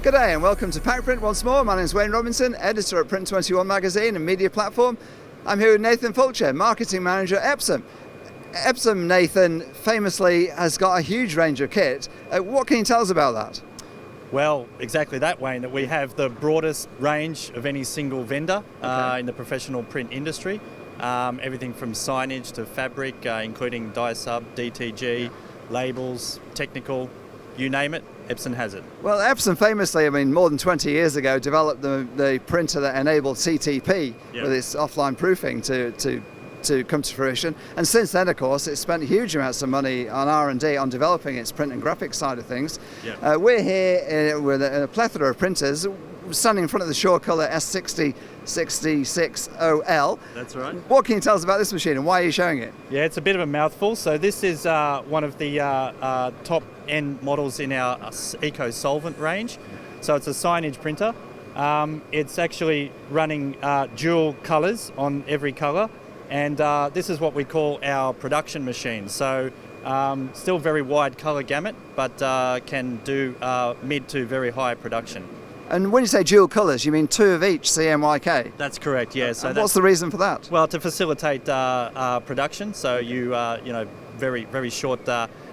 G'day and welcome to PackPrint once more. My name is Wayne Robinson, editor at Print21 magazine and media platform. I'm here with Nathan Fulcher, marketing manager at Epson. Epson, Nathan, famously has got a huge range of kit. What can you tell us about that? Well, exactly that, Wayne, that we have the broadest range of any single vendor in the professional print industry. Everything from signage to fabric, including dye sub, DTG, labels, technical, you name it, Epson has it. Well, Epson famously, more than 20 years ago, developed the printer that enabled CTP with its offline proofing to come to fruition. And since then, of course, it's spent huge amounts of money on R&D on developing its print and graphics side of things. We're here with a plethora of printers, standing in front of the SureColor S6066OL. That's right. What can you tell us about this machine and why are you showing it? Yeah, it's a bit of a mouthful. So this is one of the top-end models in our EcoSolvent range. So it's a signage printer. It's actually running dual colours on every colour. And this is what we call our production machine. So still very wide colour gamut, but can do mid to very high production. And when you say dual colours, you mean two of each CMYK? That's correct, yeah. So what's the reason for that? Well, to facilitate production, so you very short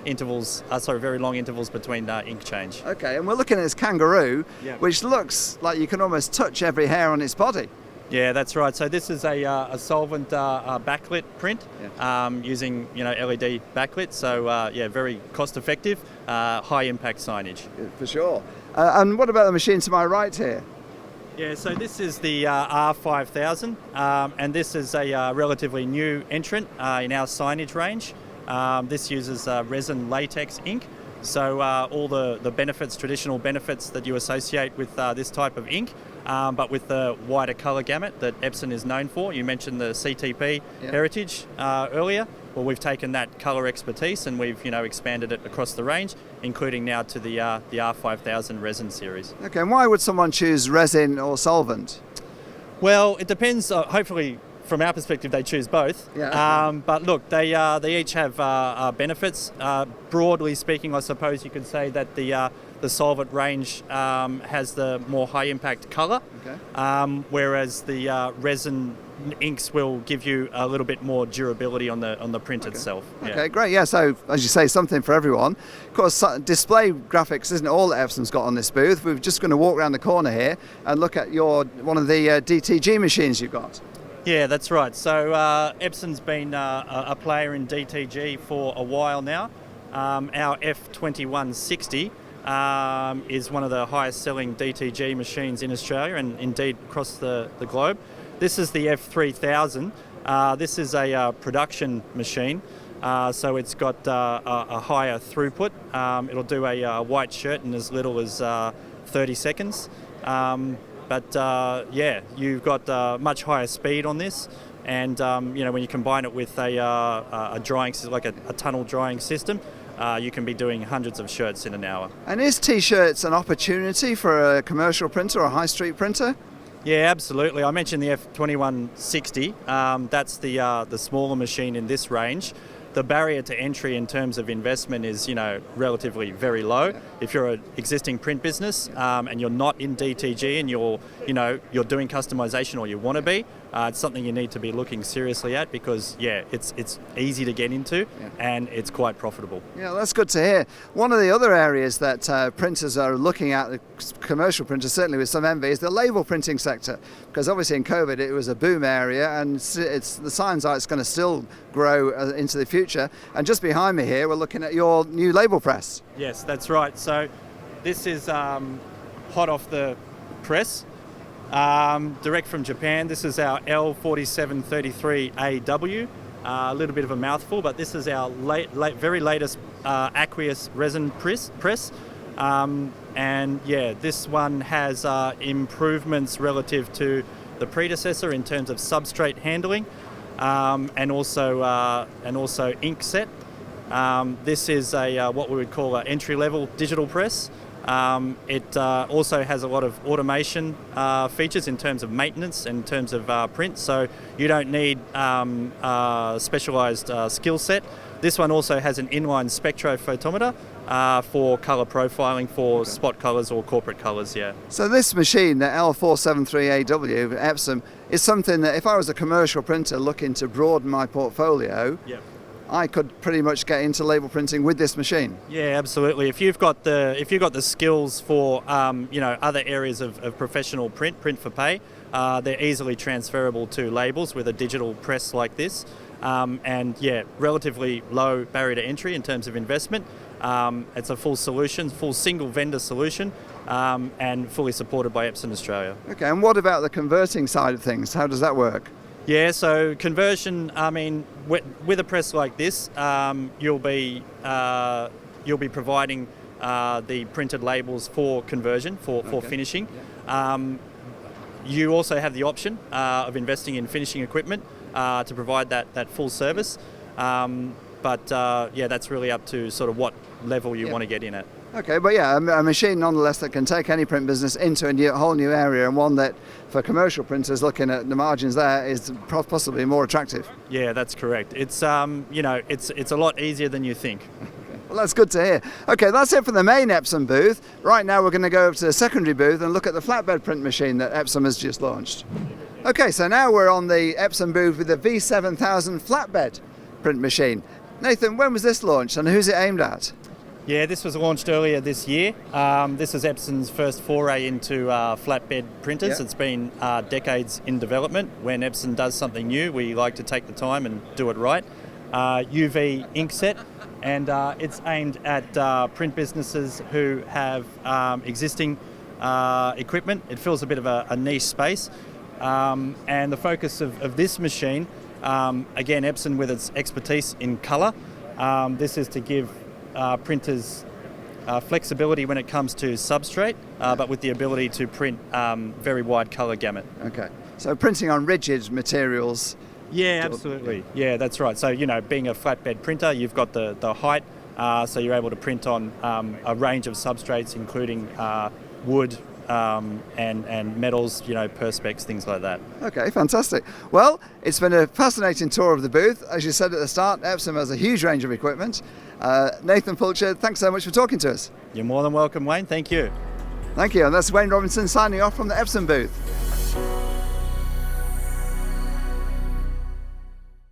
intervals, very long intervals between ink change. Okay, and we're looking at this Kangaroo, which looks like you can almost touch every hair on its body. Yeah, that's right. So this is a solvent backlit print using LED backlit. So very cost effective, high impact signage. For sure. And what about the machine to my right here? Yeah, so this is the R5000, and this is a relatively new entrant in our signage range. This uses resin latex ink. So all the benefits, traditional benefits that you associate with this type of ink, but with the wider colour gamut that Epson is known for. You mentioned the CTP heritage earlier. Well, we've taken that colour expertise and we've expanded it across the range, including now to the R5000 resin series. Okay, and why would someone choose resin or solvent? Well, it depends. Hopefully, from our perspective, they choose both. But look, they each have benefits. Broadly speaking, I suppose you could say that the solvent range has the more high impact colour, whereas the resin inks will give you a little bit more durability on the print itself. Okay, great. Yeah, so as you say, something for everyone. Of course, display graphics isn't all that Epson's got on this booth. We're just going to walk around the corner here and look at one of the DTG machines you've got. Yeah, that's right. So Epson's been a player in DTG for a while now. Our F2160 is one of the highest selling DTG machines in Australia and indeed across the globe. This is the F3000. This is a production machine, so it's got a higher throughput. It'll do a white shirt in as little as 30 seconds. But you've got much higher speed on this, and when you combine it with a drying system, like a tunnel drying system, you can be doing hundreds of shirts in an hour. And is T-shirts an opportunity for a commercial printer or a high street printer? Yeah, absolutely. I mentioned the F2160. That's the smaller machine in this range. The barrier to entry in terms of investment is, relatively very low. If you're an existing print business and you're not in DTG and you're doing customization or you want to be, it's something you need to be looking seriously at because, it's easy to get into and it's quite profitable. Yeah, that's good to hear. One of the other areas that printers are looking at, commercial printers certainly with some envy, is the label printing sector. Because obviously in COVID it was a boom area and the signs are it's going to still grow into the future. And just behind me here, we're looking at your new label press. Yes, that's right. So this is hot off the press, direct from Japan. This is our L4733AW. A little bit of a mouthful, but this is our very latest aqueous resin press. This one has improvements relative to the predecessor in terms of substrate handling. And also ink set. This is what we would call an entry-level digital press. It also has a lot of automation features in terms of maintenance and in terms of print, so you don't need specialised skill set. This one also has an inline spectrophotometer for colour profiling for spot colours or corporate colours, yeah. So this machine, the L473AW Epson, is something that if I was a commercial printer looking to broaden my portfolio, Yeah. I could pretty much get into label printing with this machine. Yeah, absolutely. If you've got the skills for other areas of professional print for pay, they're easily transferable to labels with a digital press like this. And yeah, relatively low barrier to entry in terms of investment. It's a full solution, full single vendor solution, and fully supported by Epson Australia. Okay, and what about the converting side of things? How does that work? Yeah, so conversion, I mean, with a press like this, you'll be providing the printed labels for conversion, for finishing. You also have the option of investing in finishing equipment to provide that full service. But that's really up to sort of what level you want to get in at. Okay, but yeah, a machine nonetheless that can take any print business into a whole new area, and one that for commercial printers looking at the margins there is possibly more attractive. Yeah, that's correct. It's it's a lot easier than you think. Well, that's good to hear. Okay, that's it for the main Epson booth. Right now we're going to go over to the secondary booth and look at the flatbed print machine that Epson has just launched. Okay, so now we're on the Epson booth with the V7000 flatbed print machine. Nathan, when was this launched and who's it aimed at? Yeah, this was launched earlier this year. This is Epson's first foray into flatbed printers. Yeah. It's been decades in development. When Epson does something new, we like to take the time and do it right. UV inkset, and it's aimed at print businesses who have existing equipment. It fills a bit of a niche space. And the focus of this machine, again, Epson with its expertise in colour, this is to give printers flexibility when it comes to substrate, but with the ability to print very wide colour gamut. Okay, so printing on rigid materials. Yeah, absolutely. Yeah, that's right. So, being a flatbed printer, you've got the height, so you're able to print on a range of substrates, including wood, and metals, perspex, things like that. Okay, fantastic. Well, it's been a fascinating tour of the booth. As you said at the start, Epson has a huge range of equipment. Nathan Fulcher, thanks so much for talking to us. You're more than welcome, Wayne. Thank you. Thank you, and that's Wayne Robinson signing off from the Epson booth.